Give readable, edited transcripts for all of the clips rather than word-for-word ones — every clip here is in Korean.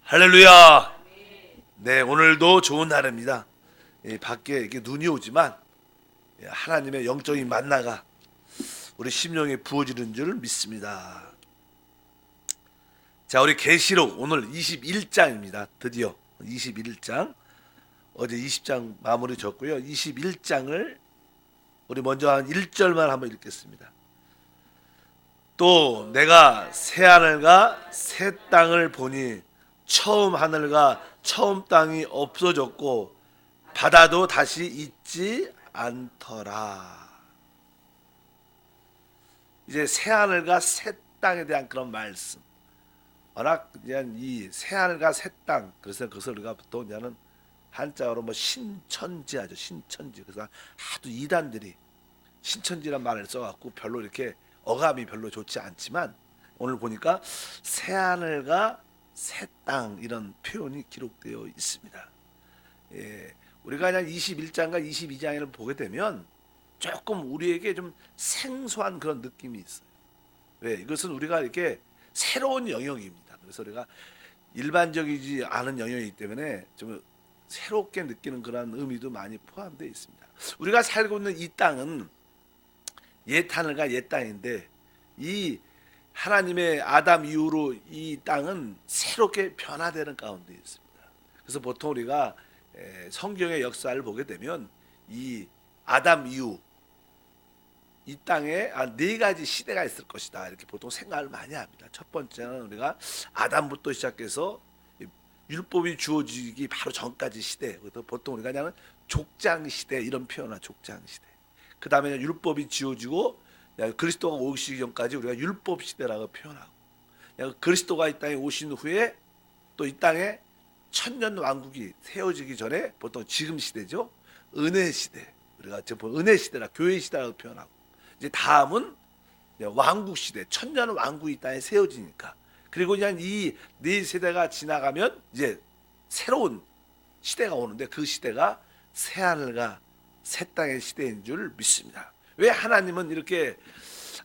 할렐루야. 네, 오늘도 좋은 날입니다. 밖에 이렇게 눈이 오지만 하나님의 영적인 만나가 우리 심령에 부어지는 줄 믿습니다. 자, 우리 계시록 오늘 21장입니다. 드디어 21장. 어제 20장 마무리 졌고요. 21장을 우리 먼저 한 1절만 한번 읽겠습니다. 또 내가 새 하늘과 새 땅을 보니 처음 하늘과 처음 땅이 없어졌고 바다도 다시 있지 않더라. 이제 새 하늘과 새 땅에 대한 그런 말씀. 워낙 그냥 이 새 하늘과 새 땅, 그래서 그것을 우리가 보통 이제는 한자어로 뭐 신천지 하죠. 신천지. 그래서 하도 이단들이 신천지란 말을 써갖고 별로 이렇게 어감이 별로 좋지 않지만 오늘 보니까 새 하늘과 새 땅 이런 표현이 기록되어 있습니다. 우리가 그냥 21장과 22장을 보게 되면 조금 우리에게 좀 생소한 그런 느낌이 있어요. 왜? 이것은 우리가 이렇게 새로운 영역입니다. 그래서 우리가 일반적이지 않은 영역이기 때문에 좀 새롭게 느끼는 그런 의미도 많이 포함되어 있습니다. 우리가 살고 있는 이 땅은 옛 하늘과 옛 땅인데 이 하나님의 아담 이후로 이 땅은 새롭게 변화되는 가운데 있습니다. 그래서 보통 우리가 성경의 역사를 보게 되면 이 아담 이후 이 땅에 네 가지 시대가 있을 것이다 이렇게 보통 생각을 많이 합니다. 첫 번째는 우리가 아담부터 시작해서 율법이 주어지기 바로 전까지 시대. 그래서 보통 우리가 그냥 족장 시대 이런 표현을 족장 시대. 그 다음에 율법이 지어지고 그리스도가 오시기 전까지 우리가 율법 시대라고 표현하고 그리스도가 이 땅에 오신 후에 또 이 땅에 천년 왕국이 세워지기 전에 보통 지금 시대죠. 은혜 시대. 우리가 지금 은혜 시대라 교회 시대라고 표현하고 이제 다음은 왕국 시대. 천년 왕국이 이 땅에 세워지니까 그리고 그냥 이 네 세대가 지나가면 이제 새로운 시대가 오는데 그 시대가 새 하늘과 새 땅의 시대인 줄 믿습니다. 왜 하나님은 이렇게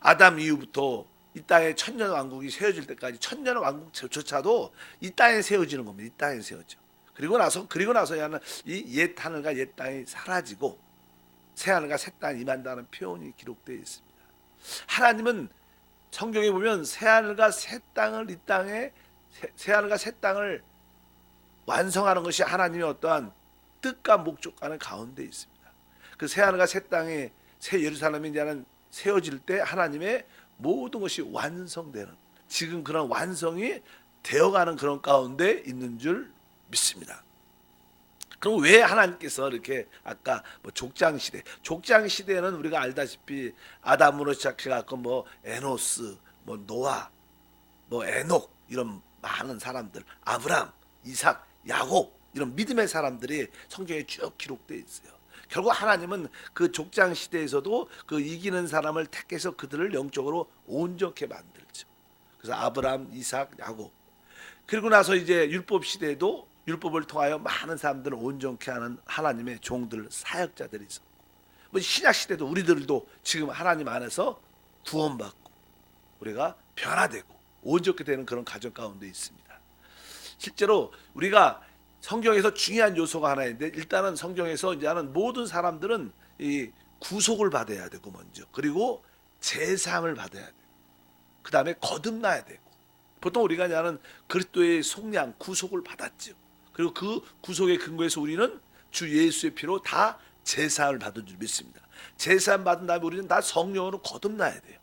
아담 이후부터 이 땅에 천년 왕국이 세워질 때까지 천년 왕국조차도 이 땅에 세워지는 겁니다. 이 땅에 세워져. 그리고 나서 이 옛 하늘과 옛 땅이 사라지고 새 하늘과 새 땅이 임한다는 표현이 기록되어 있습니다. 하나님은 성경에 보면 새 하늘과 새 땅을 이 땅에 새 하늘과 새 땅을 완성하는 것이 하나님의 어떠한 뜻과 목적과는 가운데 있습니다. 그 새 하늘과 새 땅에 새 예루살렘이 이제는 세워질 때 하나님의 모든 것이 완성되는 지금 그런 완성이 되어가는 그런 가운데 있는 줄 믿습니다. 그럼 왜 하나님께서 이렇게 아까 뭐 족장 시대는 우리가 알다시피 아담으로 시작해갖고 뭐 에노스, 뭐 노아, 뭐 에녹 이런 많은 사람들, 아브람, 이삭, 야곱 이런 믿음의 사람들이 성경에 쭉 기록되어 있어요. 결국 하나님은 그 족장 시대에서도 그 이기는 사람을 택해서 그들을 영적으로 온전케 만들죠. 그래서 아브람, 이삭, 야곱. 그리고 나서 이제 율법 시대에도 율법을 통하여 많은 사람들을 온전케 하는 하나님의 종들, 사역자들이 있었고, 뭐 신약 시대도 우리들도 지금 하나님 안에서 구원받고 우리가 변화되고 온전케 되는 그런 과정 가운데 있습니다. 실제로 우리가 성경에서 중요한 요소가 하나 있는데 일단은 성경에서 이제는 모든 사람들은 이 구속을 받아야 되고 먼저 그리고 제사함을 받아야 되고 그 다음에 거듭나야 되고 보통 우리가 이제는 그리스도의 속량 구속을 받았죠. 그리고 그 구속의 근거에서 우리는 주 예수의 피로 다 제사함을 받은 줄 믿습니다. 제사함 받은 다음에 우리는 다 성령으로 거듭나야 돼요.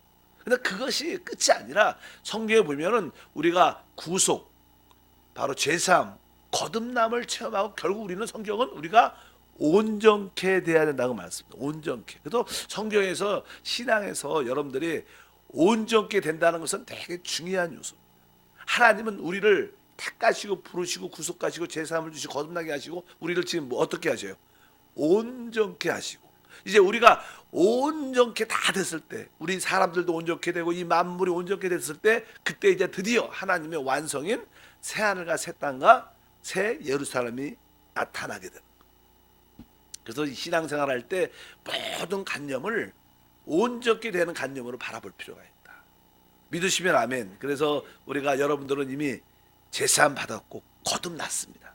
근데 그것이 끝이 아니라 성경에 보면은 우리가 구속 바로 제사함 거듭남을 체험하고 결국 우리는 성경은 우리가 온전케 돼야 된다고 말씀합니다. 온전케. 그래서 성경에서 신앙에서 여러분들이 온전케 된다는 것은 되게 중요한 요소입니다. 하나님은 우리를 택하시고 부르시고 구속하시고 제사함을 주시고 거듭나게 하시고 우리를 지금 뭐 어떻게 하셔요? 온전케 하시고 이제 우리가 온전케 다 됐을 때 우리 사람들도 온전케 되고 이 만물이 온전케 됐을 때 그때 이제 드디어 하나님의 완성인 새 하늘과 새 땅과 새 예루살렘이 나타나게 되는 거예요. 그래서 신앙생활 할 때 모든 관념을 온전케 되는 관념으로 바라볼 필요가 있다. 믿으시면 아멘. 그래서 우리가 여러분들은 이미 제사함 받았고 거듭났습니다.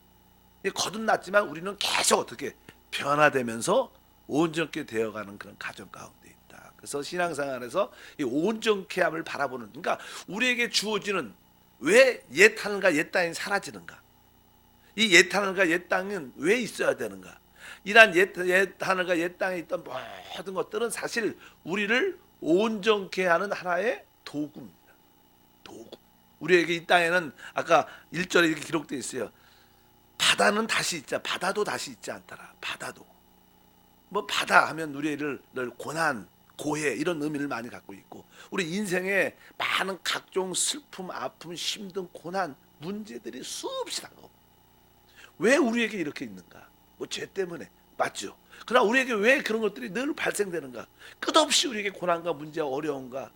거듭났지만 우리는 계속 어떻게 변화되면서 온전케 되어가는 그런 가정 가운데 있다. 그래서 신앙생활에서 이 온전케함을 바라보는, 그러니까 우리에게 주어지는, 왜 옛 하늘과 옛 땅이 사라지는가? 이 옛 하늘과 옛 땅은 왜 있어야 되는가? 이러한 옛 하늘과 옛 땅에 있던 모든 것들은 사실 우리를 온전케 하는 하나의 도구입니다. 도구. 우리에게 이 땅에는 아까 1절에 이렇게 기록되어 있어요. 바다는 다시 있자. 바다도 다시 있지 않더라. 바다도. 뭐 바다 하면 우리를 늘 고난, 고해 이런 의미를 많이 갖고 있고, 우리 인생에 많은 각종 슬픔, 아픔, 힘든 고난, 문제들이 수없이 다가오고, 왜 우리에게 이렇게 있는가? 뭐 죄 때문에 맞죠. 그러나 우리에게 왜 그런 것들이 늘 발생되는가? 끝없이 우리에게 고난과 문제와 어려움과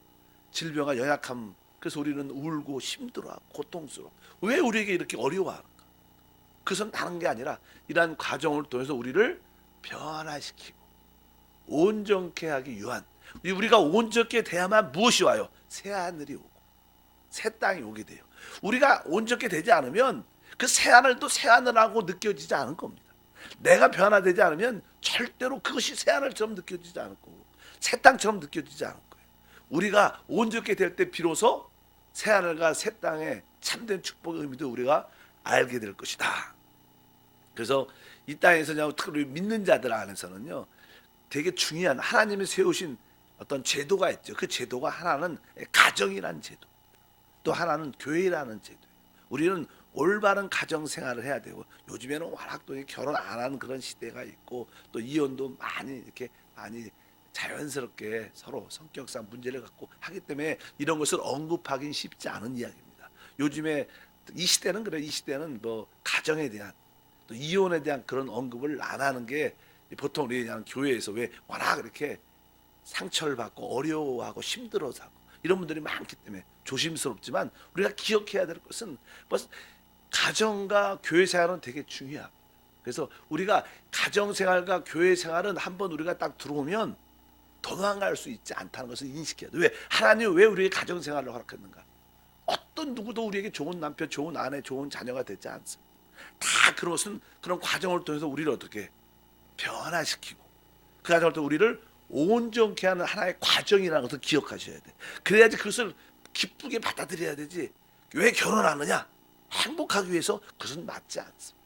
질병과 연약함, 그래서 우리는 울고 힘들어하고 고통스러워. 왜 우리에게 이렇게 어려워하는가? 그것은 다른 게 아니라 이러한 과정을 통해서 우리를 변화시키고 온전케 하기 위한, 우리가 온전케 돼야만 무엇이 와요? 새 하늘이 오고 새 땅이 오게 돼요. 우리가 온전케 되지 않으면 그 새 하늘도 새 하늘하고 느껴지지 않을 겁니다. 내가 변화되지 않으면 절대로 그것이 새 하늘처럼 느껴지지 않을 거고 새 땅처럼 느껴지지 않을 거예요. 우리가 온전케 될 때 비로소 새 하늘과 새 땅의 참된 축복의 의미도 우리가 알게 될 것이다. 그래서 이 땅에서 특히 믿는 자들 안에서는요, 되게 중요한 하나님이 세우신 어떤 제도가 있죠. 그 제도가 하나는 가정이라는 제도, 또 하나는 교회라는 제도. 우리는 올바른 가정 생활을 해야 되고, 요즘에는 워낙 또 결혼 안 하는 그런 시대가 있고, 또 이혼도 많이 자연스럽게 서로 성격상 문제를 갖고 하기 때문에 이런 것을 언급하기는 쉽지 않은 이야기입니다. 요즘에 이 시대는 그래, 이 시대는 뭐 가정에 대한, 또 이혼에 대한 그런 언급을 안 하는 게 보통 우리 그냥 교회에서 왜 워낙 이렇게 상처를 받고 어려워하고 힘들어서 하고 이런 분들이 많기 때문에 조심스럽지만, 우리가 기억해야 될 것은 뭐 가정과 교회 생활은 되게 중요합니다. 그래서 우리가 가정 생활과 교회 생활은 한번 우리가 딱 들어오면 도망갈 수 있지 않다는 것을 인식해야 돼. 왜? 하나님 왜 우리에게 가정 생활을 허락했는가? 어떤 누구도 우리에게 좋은 남편, 좋은 아내, 좋은 자녀가 되지 않습니다. 다 그런 것은 그런 과정을 통해서 우리를 어떻게 변화시키고 그 과정을 통해서 우리를 온전케 하는 하나의 과정이라는 것을 기억하셔야 돼. 그래야지 그것을 기쁘게 받아들여야 되지. 왜 결혼하느냐? 행복하기 위해서. 그것은 맞지 않습니다.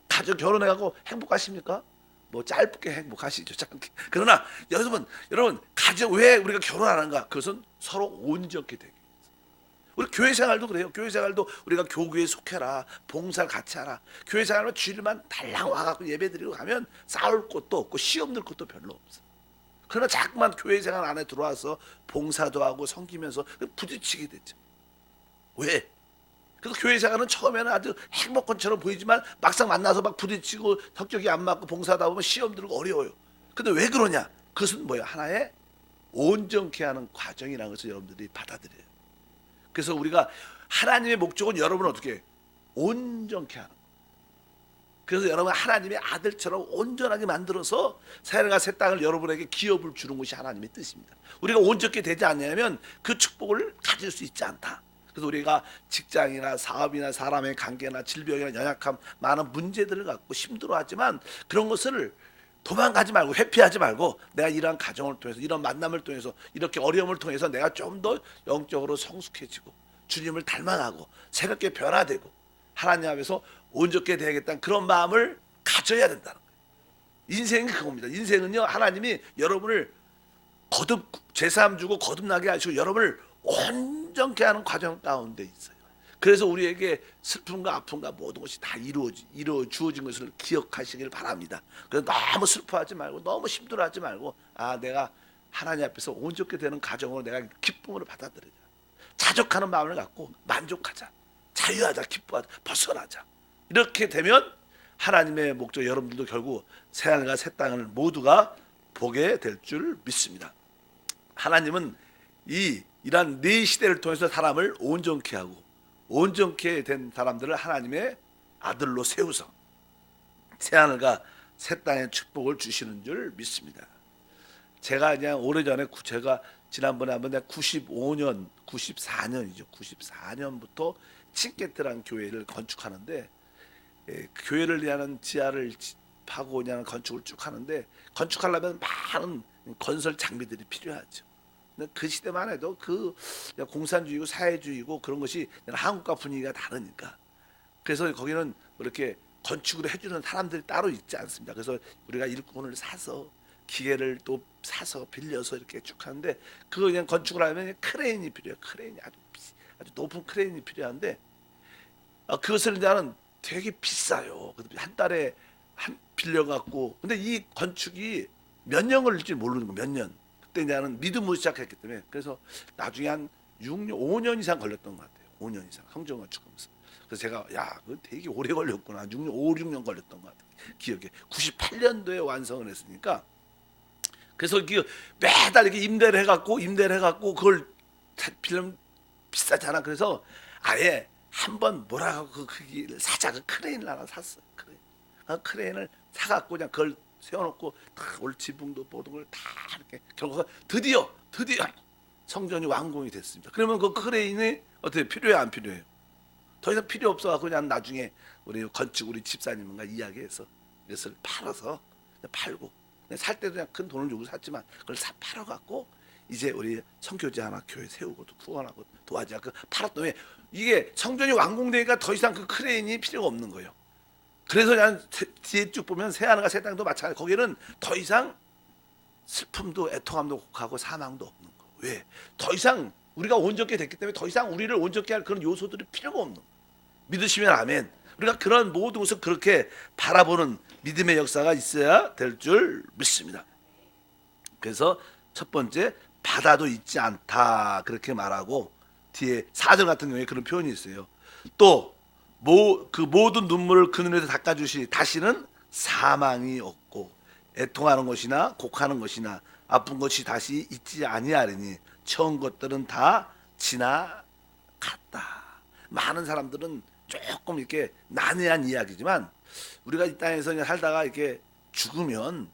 가정 결혼해가고 행복하십니까? 뭐 짧게 행복하시죠. 짧게. 그러나 여러분 가정 왜 우리가 결혼하는가? 그것은 서로 온전케 되기. 우리 교회 생활도 그래요. 교회 생활도 우리가 교구에 속해라, 봉사를 같이 하라. 교회 생활은 주일만 달랑 와갖고 예배드리고 가면 싸울 것도 없고 시험 들 것도 별로 없어. 그러나 자꾸만 교회 생활 안에 들어와서 봉사도 하고 섬기면서 부딪히게 됐죠. 왜? 그래서 교회 생활은 처음에는 아주 행복한처럼 보이지만 막상 만나서 막 부딪히고 성격이 안 맞고 봉사하다 보면 시험 들고 어려워요. 근데 왜 그러냐? 그것은 뭐예요? 하나의 온전케 하는 과정이라는 것을 여러분들이 받아들여요. 그래서 우리가 하나님의 목적은 여러분을 어떻게 온전케 하는 거예요. 그래서 여러분 하나님의 아들처럼 온전하게 만들어서 새 하늘과 새 땅을 여러분에게 기업을 주는 것이 하나님의 뜻입니다. 우리가 온전케 되지 않냐면 그 축복을 가질 수 있지 않다. 그래서 우리가 직장이나 사업이나 사람의 관계나 질병이나 연약함, 많은 문제들을 갖고 힘들어하지만 그런 것을 도망가지 말고 회피하지 말고, 내가 이러한 가정을 통해서, 이런 만남을 통해서, 이렇게 어려움을 통해서 내가 좀 더 영적으로 성숙해지고 주님을 닮아가고 새롭게 변화되고 하나님 앞에서 온전케 되야겠다는 그런 마음을 가져야 된다는 거예요. 인생이 그겁니다. 인생은요, 하나님이 여러분을 제사함 주고 거듭나게 하시고 여러분을 온전케 하는 과정 가운데 있어요. 그래서 우리에게 슬픔과 아픔과 모든 것이 다 이루어 주어진 것을 기억하시길 바랍니다. 그래서 너무 슬퍼하지 말고 너무 힘들어하지 말고, 내가 하나님 앞에서 온전케 되는 가정으로 내가 기쁨으로 받아들이자. 자족하는 마음을 갖고 만족하자. 자유하자. 기뻐하자. 벗어나자. 이렇게 되면 하나님의 목적, 여러분들도 결국 새하늘과 새 땅을 모두가 보게 될 줄 믿습니다. 하나님은 이러한 네 시대를 통해서 사람을 온전케 하고 온전케 된 사람들을 하나님의 아들로 세우서 새하늘과 새 땅의 축복을 주시는 줄 믿습니다. 제가 그냥 오래전에 제가 지난번에 한번 94년부터 칭게트라는 교회를 건축하는데 그 교회를 위한 지하를 파고 그냥 건축을 쭉 하는데 건축하려면 많은 건설 장비들이 필요하죠. 근데 그 시대만 해도 그 공산주의고 사회주의고 그런 것이 한국과 분위기가 다르니까 그래서 거기는 뭐 이렇게 건축을 해주는 사람들이 따로 있지 않습니다. 그래서 우리가 일꾼을 사서 기계를 또 사서 빌려서 이렇게 쭉 하는데 그거 그냥 건축을 하면 크레인이 필요해요. 크레인이 아주 높은 크레인이 필요한데 그것을 나는 되게 비싸요. 한 달에 한 빌려갖고 근데 이 건축이 몇 년 걸릴지 모르는 거 몇 년. 그때 나는 믿음으로 시작했기 때문에 그래서 나중에 한 6년, 5년 이상 걸렸던 것 같아요. 5년 이상 성전 건축하면서. 그래서 제가 야, 그거 되게 오래 걸렸구나. 6년, 5, 6년 걸렸던 것 같아요. 기억에 98년도에 완성을 했으니까. 그래서 매달 이렇게 임대를 해갖고 그걸 빌리면 비싸잖아. 그래서 아예 한번 뭐라고 그 사자 그 크레인을 하나 샀어요. 크레인을 사갖고 그냥 그걸 세워놓고 다 올 지붕도 모든 걸 다 이렇게 결국 드디어 성전이 완공이 됐습니다. 그러면 그 크레인이 어떻게 필요해 안 필요해요? 더 이상 필요 없어갖고 그냥 나중에 우리 집사님과 이야기해서 이것을 팔고 살 때도 그냥 큰 돈을 주고 샀지만 그걸 팔아갖고 이제 우리 성교제 하나 교회 세우고 또 후원하고 도와줘. 그 팔았더니 이게 성전이 완공되니까 더 이상 그 크레인이 필요가 없는 거예요. 그래서 그냥 뒤에 쭉 보면 새하늘과 새 땅도 마찬가지. 거기는 더 이상 슬픔도 애통함도 하고 사망도 없는 거. 왜? 더 이상 우리가 온전케 됐기 때문에 더 이상 우리를 온전케 할 그런 요소들이 필요가 없는 거. 믿으시면 아멘. 우리가 그런 모든 것을 그렇게 바라보는 믿음의 역사가 있어야 될 줄 믿습니다. 그래서 첫 번째 바다도 있지 않다 그렇게 말하고 뒤에 4절 같은 경우에 그런 표현이 있어요. 또 그 모든 눈물을 그 눈에서 닦아주시니 다시는 사망이 없고 애통하는 것이나 곡하는 것이나 아픈 것이 다시 있지 아니하리니 처음 것들은 다 지나갔다. 많은 사람들은 조금 이렇게 난해한 이야기지만 우리가 이 땅에서 그냥 살다가 이렇게 죽으면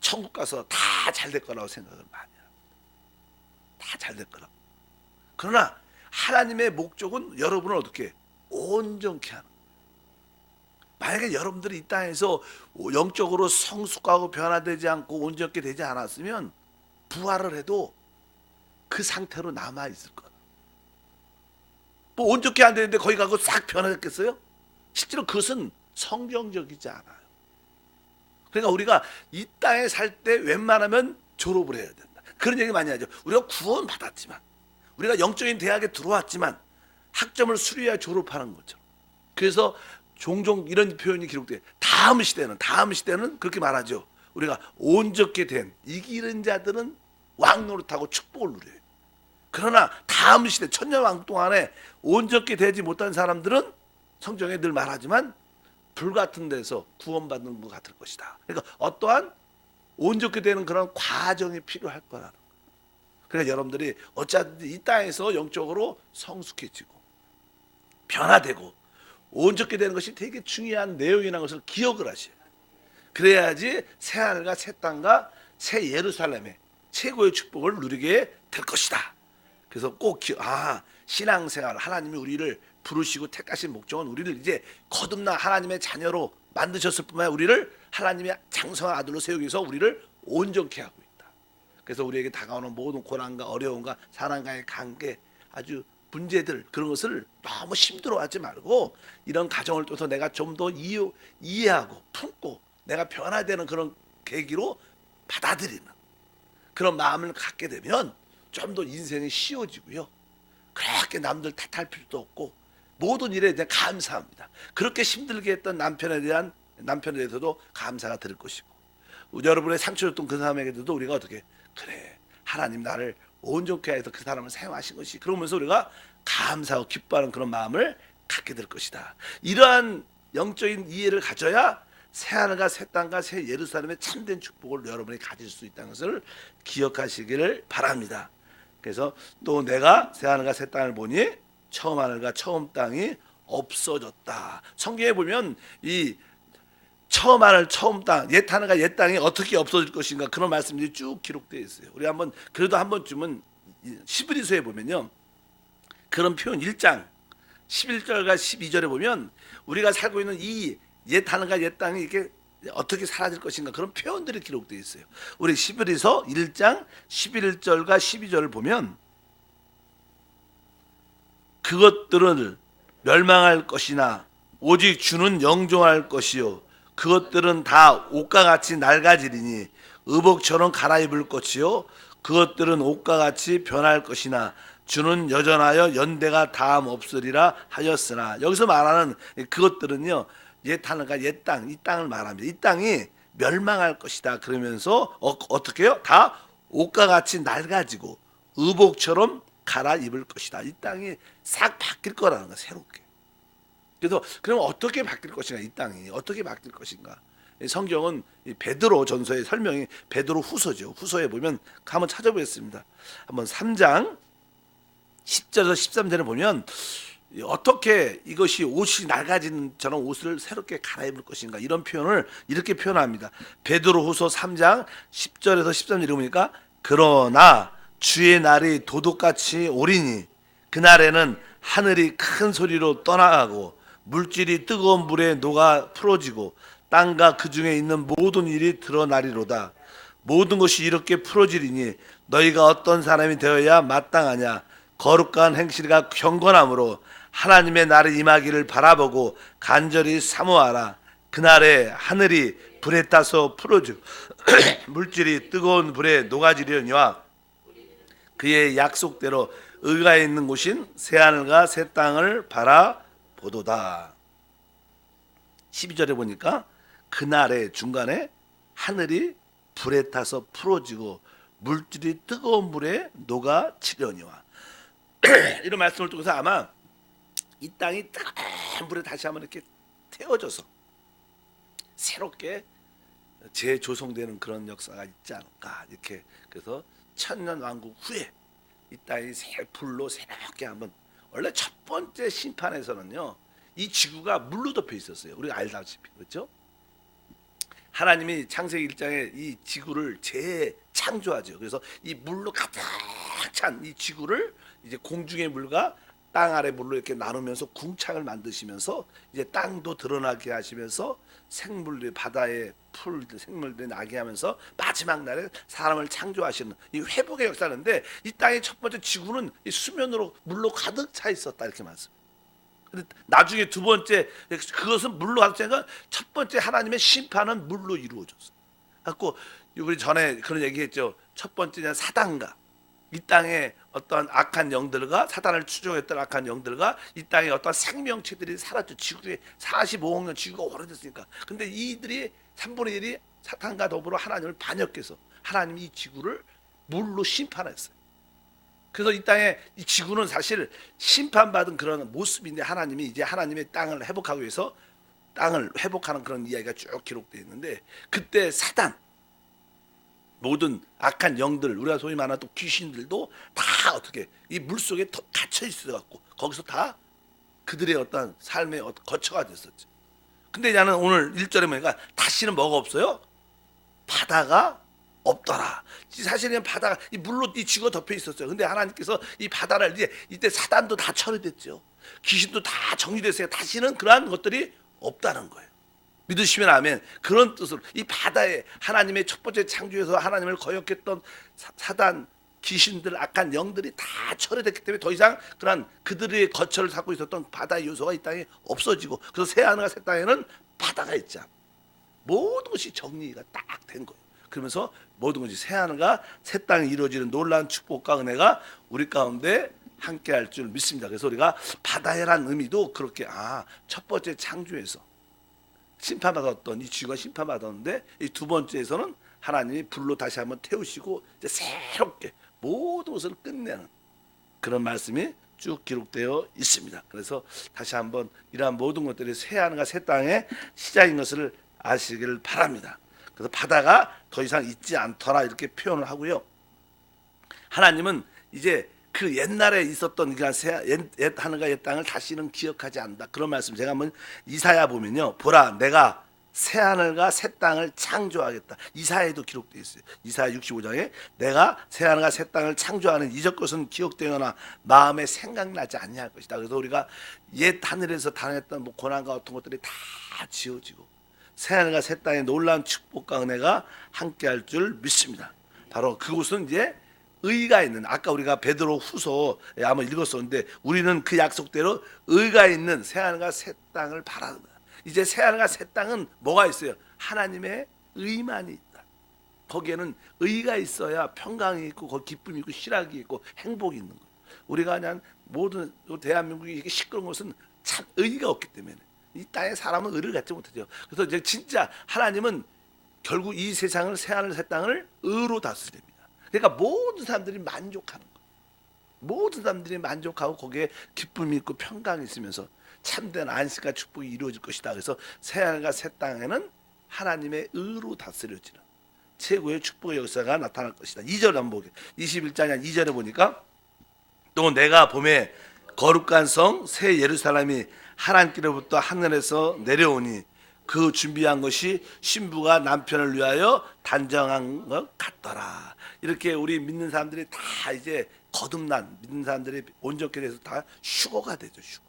천국 가서 다 잘 될 거라고 생각을 많이 합니다. 다 잘 될 거라고. 그러나 하나님의 목적은 여러분을 어떻게 온전케 하는 거예요. 만약에 여러분들이 이 땅에서 영적으로 성숙하고 변화되지 않고 온전케 되지 않았으면 부활을 해도 그 상태로 남아 있을 거예요. 뭐 온전케 안 되는데 거기 가고 싹 변화됐겠어요? 실제로 그것은 성경적이지 않아요. 그러니까 우리가 이 땅에 살 때 웬만하면 졸업을 해야 된다. 그런 얘기 많이 하죠. 우리가 구원 받았지만 우리가 영적인 대학에 들어왔지만 학점을 수료해야 졸업하는 것처럼. 그래서 종종 이런 표현이 기록돼요. 다음 시대는 그렇게 말하죠. 우리가 온전케 된 이기는 자들은 왕노릇하고 축복을 누려요. 그러나 다음 시대 천년왕국 동안에 온전케 되지 못한 사람들은 성경에 늘 말하지만 불같은 데서 구원받는 것 같을 것이다. 그러니까 어떠한 온전케 되는 그런 과정이 필요할 거라는 거예요. 그러니까 여러분들이 어쨌든 이 땅에서 영적으로 성숙해지고 변화되고 온전케 되는 것이 되게 중요한 내용이라는 것을 기억을 하셔야 돼요. 그래야지 새 하늘과 새 땅과 새 예루살렘의 최고의 축복을 누리게 될 것이다. 그래서 꼭 신앙생활 하나님이 우리를 부르시고 택하신 목적은 우리를 이제 거듭나 하나님의 자녀로 만드셨을 뿐만 아니라 우리를 하나님의 장성한 아들로 세우기 위해서 우리를 온전케 하고 있다. 그래서 우리에게 다가오는 모든 고난과 어려움과 사람과의 관계 아주 문제들 그런 것을 너무 힘들어하지 말고 이런 과정을 통해서 내가 좀 더 이해하고 품고 내가 변화되는 그런 계기로 받아들이는 그런 마음을 갖게 되면 좀 더 인생이 쉬워지고요. 그렇게 남들 탓할 필요도 없고 모든 일에 대해 감사합니다. 그렇게 힘들게 했던 남편에 대해서도 감사가 들 것이고 여러분의 상처를 줬던 그 사람에게도 우리가 어떻게 그래 하나님 나를 온전케 해서 그 사람을 사용하신 것이 그러면서 우리가 감사하고 기뻐하는 그런 마음을 갖게 될 것이다. 이러한 영적인 이해를 가져야 새하늘과 새 땅과 새 예루살렘의 참된 축복을 여러분이 가질 수 있다는 것을 기억하시기를 바랍니다. 그래서 또 내가 새하늘과 새 땅을 보니 처음 하늘과 처음 땅이 없어졌다. 성경에 보면 이 처음 하늘 처음 땅 옛 하늘과 옛 땅이 어떻게 없어질 것인가 그런 말씀들이 쭉 기록되어 있어요. 우리 그래도 한 번쯤은 히브리서에 보면요 그런 표현 1장 11절과 12절에 보면 우리가 살고 있는 이 옛 하늘과 옛 땅이 이게 어떻게 사라질 것인가 그런 표현들이 기록되어 있어요. 우리 히브리서 1장 11절과 12절을 보면 그것들은 멸망할 것이나 오직 주는 영종할 것이요 그것들은 다 옷과 같이 낡아지리니 의복처럼 갈아입을 것이요 그것들은 옷과 같이 변할 것이나 주는 여전하여 연대가 다함 없으리라 하였으나 여기서 말하는 그것들은요 옛 하늘과 옛 땅, 이 땅을 말합니다. 이 땅이 멸망할 것이다 그러면서 어떻게 해요? 다 옷과 같이 낡아지고 의복처럼 갈아입을 것이다. 이 땅이 싹 바뀔 거라는 거야 새롭게. 그래서 그럼 어떻게 바뀔 것인가 이 땅이 어떻게 바뀔 것인가 성경은 베드로 전서의 설명이 베드로 후서죠. 후서에 보면 한번 찾아보겠습니다. 한번 3장 10절에서 13절에 보면 어떻게 이것이 옷이 낡아진 저런 옷을 새롭게 갈아입을 것인가 이런 표현을 이렇게 표현합니다. 베드로 후서 3장 10절에서 13절에 보니까 그러나 주의 날이 도둑같이 오리니 그날에는 하늘이 큰 소리로 떠나가고 물질이 뜨거운 물에 녹아 풀어지고 땅과 그 중에 있는 모든 일이 드러나리로다. 모든 것이 이렇게 풀어지리니 너희가 어떤 사람이 되어야 마땅하냐. 거룩한 행실과 경건함으로 하나님의 날이 임하기를 바라보고 간절히 사모하라. 그날에 하늘이 불에 타서 풀어지고 물질이 뜨거운 불에 녹아지려니와 그의 약속대로 의가 있는 곳인 새하늘과 새 땅을 바라보도다. 12절에 보니까 그날의 중간에 하늘이 불에 타서 풀어지고 물질이 뜨거운 물에 녹아지려니와 이런 말씀을 통해서 아마 이 땅이 뜨거운 불에 다시 한번 이렇게 태워져서 새롭게 재조성되는 그런 역사가 있지 않을까 이렇게. 그래서 천년 왕국 후에 이 땅이 새 불로 새롭게 한번. 원래 첫 번째 심판에서는요 이 지구가 물로 덮여 있었어요. 우리가 알다시피 그렇죠? 하나님이 창세기 1장에 이 지구를 재창조하죠. 그래서 이 물로 가득 찬 이 지구를 이제 공중의 물과 땅 아래 물로 이렇게 나누면서 궁창을 만드시면서 이제 땅도 드러나게 하시면서 생물들 바다의 풀들 생물들이 나게 하면서 마지막 날에 사람을 창조하시는 이 회복의 역사인데 이 땅의 첫 번째 지구는 이 수면으로 물로 가득 차 있었다 이렇게 말씀합니다. 근데 나중에 두 번째 그것은 물로 가득 차니까 첫 번째 하나님의 심판은 물로 이루어졌어요. 갖고 우리 전에 그런 얘기했죠. 첫 번째는 사단과 이 땅에 어떤 악한 영들과 사단을 추종했던 악한 영들과 이 땅에 어떤 생명체들이 살았죠. 지구에 45억 년 지구가 오래됐으니까. 근데 이들이 3분의 1이 사탄과 더불어 하나님을 반역해서 하나님이 이 지구를 물로 심판했어요. 그래서 이 땅에 이 지구는 사실 심판받은 그런 모습인데 하나님이 이제 하나님의 땅을 회복하기 위해서 땅을 회복하는 그런 이야기가 쭉 기록되어 있는데 그때 사단 모든 악한 영들 우리가 소위 말하는 또 귀신들도 다 어떻게 이 물속에 갇혀 있어 갖고 거기서 다 그들의 어떤 삶의 거처가 됐었죠. 근데 나는 오늘 1절에 보니까 다시는 뭐가 없어요? 바다가 없더라. 사실은 바다가 이 물로 이 지구가 덮여 있었어요. 근데 하나님께서 이 바다를 이때 사단도 다 처리됐죠. 귀신도 다 정리됐어요. 다시는 그러한 것들이 없다는 거예요. 믿으시면 아멘. 그런 뜻으로 이 바다에 하나님의 첫 번째 창조에서 하나님을 거역했던 사단, 귀신들, 악한 영들이 다 처리됐기 때문에 더 이상 그런 그들의 거처를 삼고 있었던 바다의 요소가 이 땅에 없어지고 그래서 새하늘과 새 땅에는 바다가 있지 않고 모든 것이 정리가 딱 된 거예요. 그러면서 모든 것이 새하늘과 새 땅에 이루어지는 놀라운 축복과 은혜가 우리 가운데 함께할 줄 믿습니다. 그래서 우리가 바다에란 의미도 그렇게 첫 번째 창조에서 심판받았던 이 지구가 심판받았는데 이 두 번째에서는 하나님이 불로 다시 한번 태우시고 이제 새롭게 모든 것을 끝내는 그런 말씀이 쭉 기록되어 있습니다. 그래서 다시 한번 이러한 모든 것들이 새하늘과 새 땅의 시작인 것을 아시기를 바랍니다. 그래서 바다가 더 이상 있지 않더라 이렇게 표현을 하고요. 하나님은 이제 그 옛날에 있었던 옛 하늘과 옛 땅을 다시는 기억하지 않는다. 그런 말씀 제가 한번 이사야 보면요. 보라 내가 새 하늘과 새 땅을 창조하겠다. 이사야에도 기록되어 있어요. 이사야 65장에 내가 새 하늘과 새 땅을 창조하는 이적 것은 기억되거나 마음에 생각나지 아니할 것이다. 그래서 우리가 옛 하늘에서 당했던 뭐 고난과 어떤 것들이 다 지워지고 새 하늘과 새 땅의 놀라운 축복과 은혜가 함께할 줄 믿습니다. 바로 그곳은 이제 의가 있는, 아까 우리가 베드로 후서에 아마 읽었었는데 우리는 그 약속대로 의가 있는 새 하늘과 새 땅을 바라는 거야. 이제 새 하늘과 새 땅은 뭐가 있어요? 하나님의 의만이 있다. 거기에는 의가 있어야 평강이 있고 거기 기쁨이 있고 희락이 있고 행복이 있는 거예요. 우리가 그냥 모든 대한민국이 이렇게 시끄러운 것은 참 의가 없기 때문에 이 땅의 사람은 의를 갖지 못하죠. 그래서 이제 진짜 하나님은 결국 이 세상을 새 하늘 새 땅을 의로 다스립니다. 그러니까 모든 사람들이 만족하는 거예요. 모든 사람들이 만족하고 거기에 기쁨이 있고 평강이 있으면서 참된 안식과 축복이 이루어질 것이다. 그래서 새 하늘과 새 땅에는 하나님의 의로 다스려지는 최고의 축복의 역사가 나타날 것이다. 2절 한번 보게. 21장 2절에 보니까 또 내가 봄에 거룩한 성 새 예루살렘이 하나님께로부터 하늘에서 내려오니 그 준비한 것이 신부가 남편을 위하여 단정한 것 같더라. 이렇게 우리 믿는 사람들이 다 이제 거듭난 믿는 사람들이 온전케 돼서 다 휴거가 되죠. 휴거.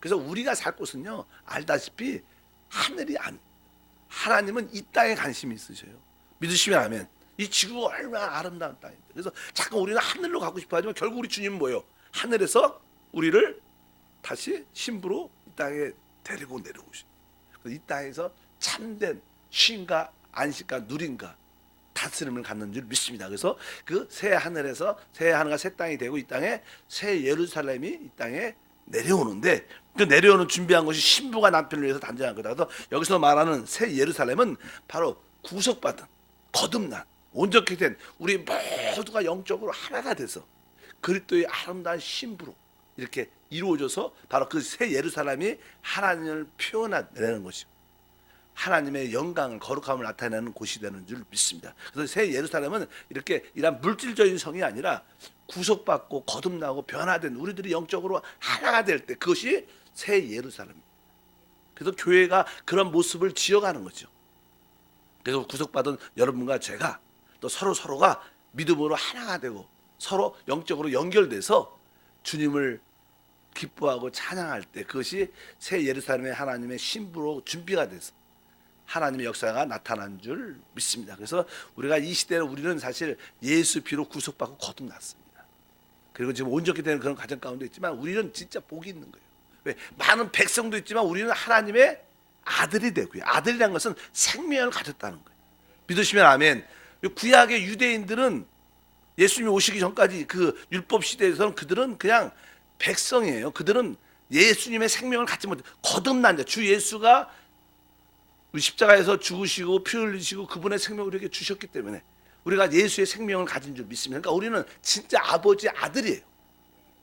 그래서 우리가 살 곳은요, 알다시피 하늘이 아니. 하나님은 이 땅에 관심이 있으셔요. 믿으시면 아멘. 이 지구가 얼마나 아름다운 땅인데. 그래서 자꾸 우리는 하늘로 가고 싶어 하지만 결국 우리 주님은 뭐예요? 하늘에서 우리를 다시 신부로 이 땅에 데리고 내려오신. 이 땅에서 참된 쉼과 안식과 누림과 다스림을 갖는 줄 믿습니다. 그래서 그 새 하늘에서 새 하늘과 새 땅이 되고 이 땅에 새 예루살렘이 이 땅에 내려오는데 그 내려오는 준비한 것이 신부가 남편을 위해서 단정한 거다. 그래서 여기서 말하는 새 예루살렘은 바로 구속받은 거듭난 온전케 된 우리 모두가 영적으로 하나가 돼서 그리스도의 아름다운 신부로 이렇게 이루어져서 바로 그 새 예루살렘이 하나님을 표현하는 것이고 하나님의 영광을 거룩함을 나타내는 곳이 되는 줄 믿습니다. 그래서 새 예루살렘은 이렇게 이런 물질적인 성이 아니라 구속받고 거듭나고 변화된 우리들이 영적으로 하나가 될 때 그것이 새 예루살렘입니다. 그래서 교회가 그런 모습을 지어가는 거죠. 그래서 구속받은 여러분과 제가 또 서로가 믿음으로 하나가 되고 서로 영적으로 연결돼서 주님을 기뻐하고 찬양할 때 그것이 새 예루살렘의 하나님의 신부로 준비가 돼서 하나님의 역사가 나타난 줄 믿습니다. 그래서 우리가 이 시대는 우리는 사실 예수 피로 구속받고 거듭났습니다. 그리고 지금 온전히 되는 그런 과정 가운데 있지만 우리는 진짜 복이 있는 거예요. 왜? 많은 백성도 있지만 우리는 하나님의 아들이 되고요. 아들이라는 것은 생명을 가졌다는 거예요. 믿으시면 아멘. 구약의 유대인들은 예수님이 오시기 전까지 그 율법 시대에서는 그들은 그냥 백성이에요. 그들은 예수님의 생명을 갖지 못해 거듭난 자, 주 예수가 십자가에서 죽으시고 피 흘리시고 그분의 생명을 우리에게 주셨기 때문에 우리가 예수의 생명을 가진 줄 믿습니다. 그러니까 우리는 진짜 아버지의 아들이에요.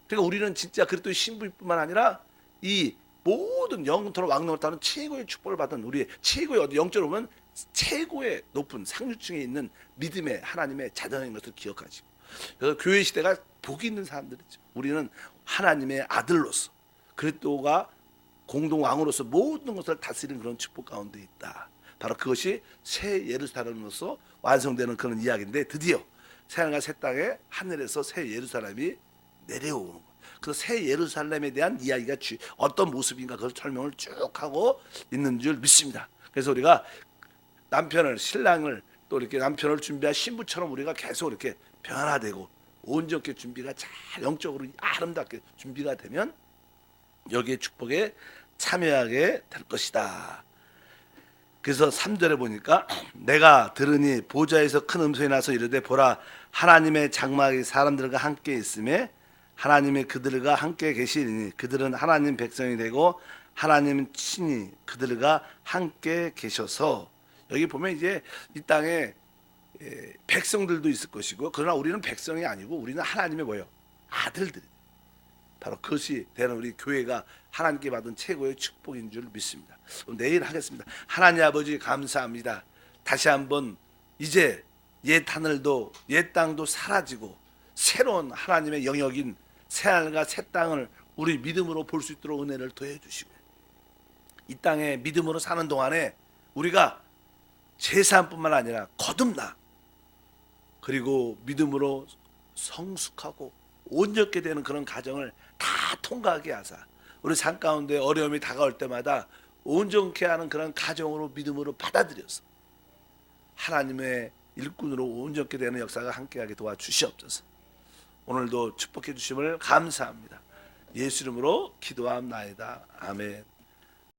그러니까 우리는 진짜 그리스도의 신부뿐만 아니라 이 모든 영토로 왕노를 타는 최고의 축복을 받은 우리의 최고의 영적으로 보면 최고의 높은 상류층에 있는 믿음의 하나님의 자녀인 것을 기억하시고 그래서 교회 시대가 복이 있는 사람들이죠. 우리는 하나님의 아들로서 그리스도가 공동 왕으로서 모든 것을 다스리는 그런 축복 가운데 있다. 바로 그것이 새 예루살렘으로서 완성되는 그런 이야기인데 드디어 새하늘과 새 땅에 하늘에서 새 예루살렘이 내려오는 것. 그래서 새 예루살렘에 대한 이야기가 어떤 모습인가 그걸 설명을 쭉 하고 있는 줄 믿습니다. 그래서 우리가 남편을 신랑을 또 이렇게 남편을 준비한 신부처럼 우리가 계속 이렇게 변화되고 온전하게 준비가 잘 영적으로 아름답게 준비가 되면 여기에 축복에 참여하게 될 것이다. 그래서 3절에 보니까 내가 들으니 보좌에서 큰 음성이 나서 이르되 보라 하나님의 장막이 사람들과 함께 있음에 하나님이 그들과 함께 계시리니 그들은 하나님 백성이 되고 하나님은 친히 그들과 함께 계셔서 여기 보면 이제 이 땅에 백성들도 있을 것이고 그러나 우리는 백성이 아니고 우리는 하나님의 뭐예요? 아들들. 바로 그것이 되는 우리 교회가 하나님께 받은 최고의 축복인 줄 믿습니다. 내일 하겠습니다. 하나님 아버지 감사합니다. 다시 한번 이제 옛 하늘도 옛 땅도 사라지고 새로운 하나님의 영역인 새하늘과 새 땅을 우리 믿음으로 볼 수 있도록 은혜를 더해 주시고 이 땅에 믿음으로 사는 동안에 우리가 제사함뿐만 아니라 거듭나 그리고 믿음으로 성숙하고 온전케 되는 그런 과정을 다 통과하게 하사 우리 삶 가운데 어려움이 다가올 때마다 온전케 하는 그런 가정으로 믿음으로 받아들여서 하나님의 일꾼으로 온전케 되는 역사가 함께하게 도와주시옵소서. 오늘도 축복해 주심을 감사합니다. 예수 이름으로 기도합나이다. 아멘.